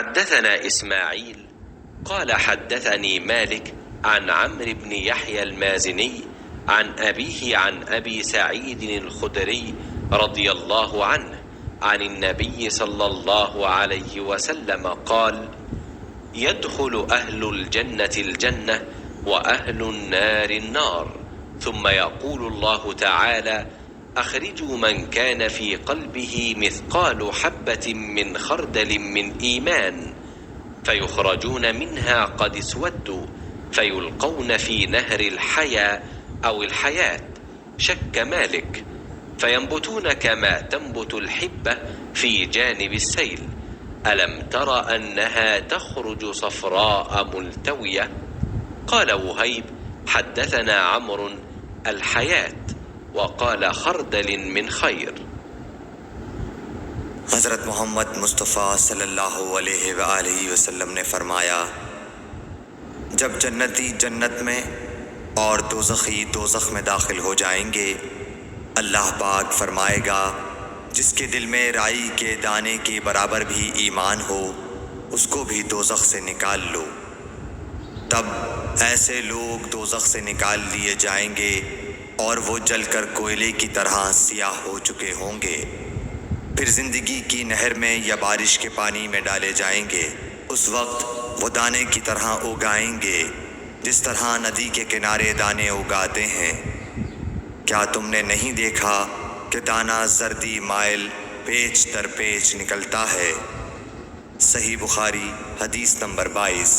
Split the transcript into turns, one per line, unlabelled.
حدثنا إسماعيل قال حدثني مالك عن عمرو بن يحيى المازني عن أبيه عن أبي سعيد الخدري رضي الله عنه عن النبي صلى الله عليه وسلم قال: يدخل أهل الجنة الجنة وأهل النار النار، ثم يقول الله تعالى: أخرجوا من كان في قلبه مثقال حبة من خردل من إيمان، فيخرجون منها قد اسودوا، فيلقون في نهر الحياة أو الحياة، شك مالك، فينبتون كما تنبت الحبة في جانب السيل. ألم تر أنها تخرج صفراء ملتوية؟ قال وهيب: حدثنا عمرو الحياة، وقال خردل من خير.
हज़रत मोहम्मद मुस्तफ़ा सल्लल्लाहु अलैहि वसल्लम ने फरमाया, जब जन्नती जन्नत में और दोज़खी दोज़ख में दाखिल हो जाएंगे, अल्लाह पाक फरमाएगा, जिसके दिल में राई के दाने के बराबर भी ईमान हो, उसको भी दोज़ख से निकाल लो। तब ऐसे लोग दोज़ख से निकाल लिए जाएंगे और वो जलकर कोयले की तरह सियाह हो चुके होंगे। फिर ज़िंदगी की नहर में या बारिश के पानी में डाले जाएंगे। उस वक्त वो दाने की तरह उगाएंगे जिस तरह नदी के किनारे दाने उगाते हैं। क्या तुमने नहीं देखा कि दाना जर्दी माइल पेच दर पेच निकलता है? सही बुखारी हदीस नंबर 22।